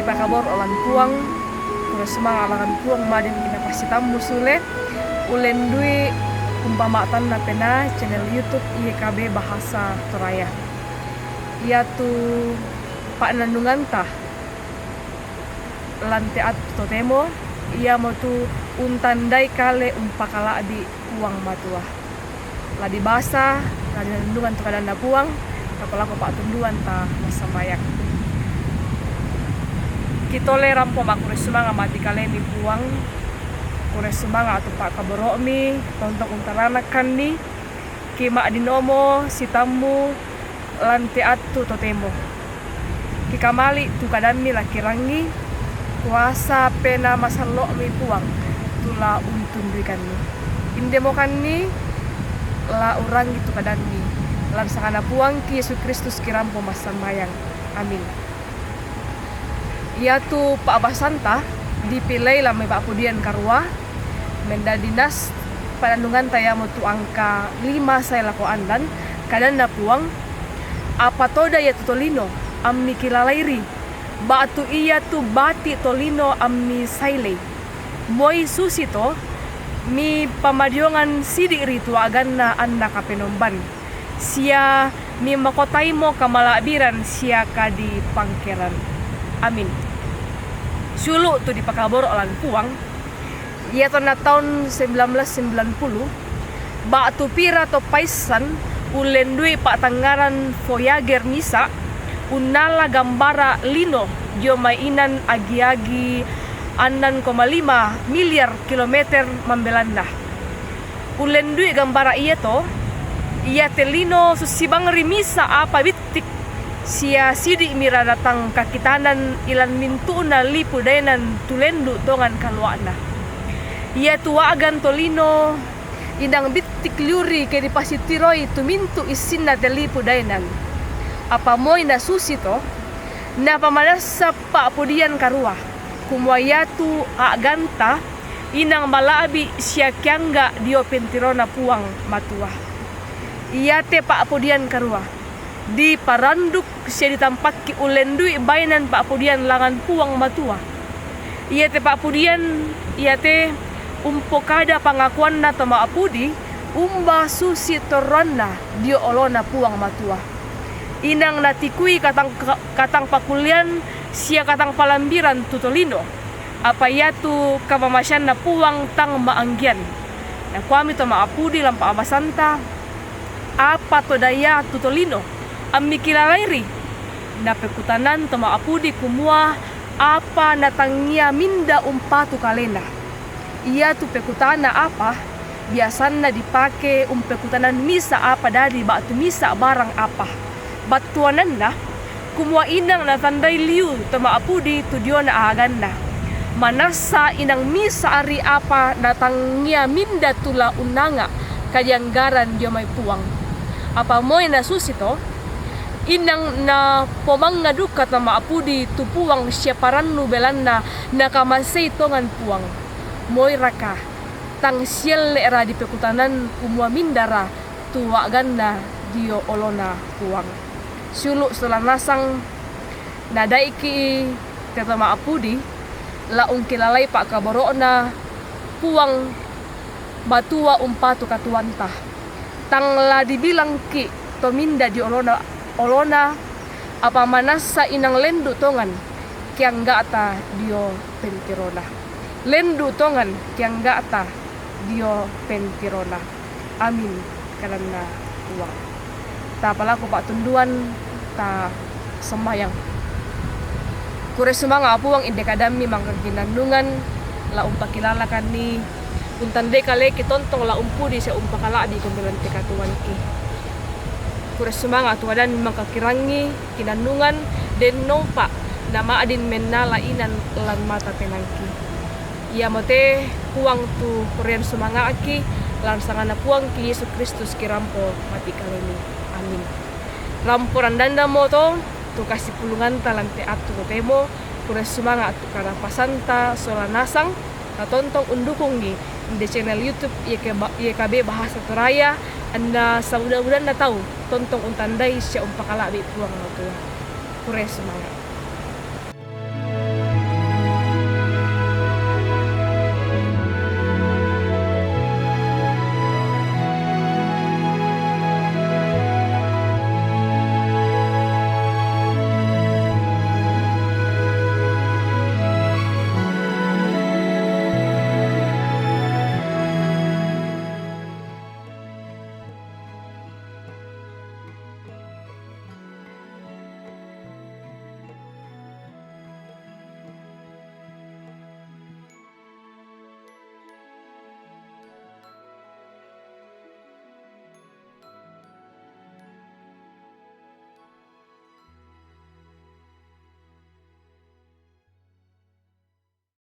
pakabor olan puang kure semang alangan puang madin kina pasti tambu sule ulen dui umpamatan na pena channel YouTube YKB Bahasa Toraya. Ia tu pak nandungan tah lante at totemo ia mau tu untandai kale umpakala di puang matua. Ladi basa, ladi nandungan tu kadanda puang, kapala ko pak tunduan ta masambayak. Kitole rampo makure sumanga mati kale ni puang, kure sumanga atau pak kaboromi, tontong untarana kandi, kima adinomo, sitamu, lante atu totemo. Kikamali tu kadami laki rangi, kuasa pena masalo mi puang, tula untun berikanni. Indemo kanni, la orang itu kadami, lan sakana puang ki Yesus Kristus kirampo masambayang. Amin. Ia tu Pak Abasanta dipilih lah Pak Pudian Karua menda dinas panandungan taya mutu angka 5 saya lako andan kadanda puang apa toda ya tutolino ammi kilalairi batu iya tu bati tolino ammi saile moi susito mi pamadiongan sidik ritu aganna anna kapenomban sia mi makotaimo kamalabiran sia kadi pangkeran. Amin. Sulu tu di pakabor olan puang ia na tahun 1990 batu pira to paisan ulendui pak tanggaran Voyager misa unala gambara lino dio mainan agi-agi 6,5 miliar kilometer membelanda ulendui gambara iya to ia telino susibang rimisa apa bitik sia sidik mira datang kakitanan ilan mintuna lipu dainan tulendu dongan kalwana ia tuagan tolino indang bitik liuri ke di pasitiroi tumintu isinna telipu dainan apa moi na susito na pamanasa Pak Pudian Karua kumwayatu aganta inang malabi sia kyangga dio pentirona puang matua ia te Pak Pudian Karua di paranduk sia ditampak ki ulendui bainan Pak Pudian langan puang matua ia te Pak Pudian ia te umpokada pangakuan na tama apudi umba susi toronna dio olona puang matua inang natikui katang pakulian sia katang palambiran tutolino apa yatu kamamasyan na puang tang maanggian na kwami tama apudi lampa abasanta apa to daya tutolino ammi kilalairi na pekutanan tama apudi kumua apa natangia minda umpatu kalena ia tu pekutana apa biasanya dipake pekutanan misa apa dari batu misa barang apa batuanan na kumua inang na tandai liu tama apudi tudio na agan na manasa inang misa ari apa natangia minda tula unanga kajanggaran dia may puang apa moy na susito inang na pomang ngaduka tama apudi tu puang siaparan nu belanna nakamasay tongan puang moy raka tang siel era di pekutanan kumua mindara tua ganda dio olona puang sulu setelah nasang nadaiki tetama apudi la ungkilalai Pak kaborona puang batua umpatu katuanta tang la dibilang ki to minda di olona apa manasa inang lendu tongan kiang gata dio pentirona lendu tongan kiang gata dio pentirona. Amin karena uang ta palaku Pak tunduan ta sembayang kure sumanga apuang inde kadami mangkang kinandungan la umpakilala kani untande kale kitontong la umpudi sa umpakala di kumbelan tekatuan ki kure sumanga tuadan mangkakirangi kinandungan den nopa nama adin menala inan lan mata penangki ia mote puang tu kurian sumanga aki lan sangana puang ki Yesus Kristus kirampo mati kaleni. Amin. Rampuran danda moto tu kasih pulungan talante atu temo kure sumanga atu kana pasanta sola nasang natontong undukungi di channel YouTube YKB Bahasa Toraya anda sauda-udan na tahu tontong untandai siya umpakala bi puang moto kure sumanga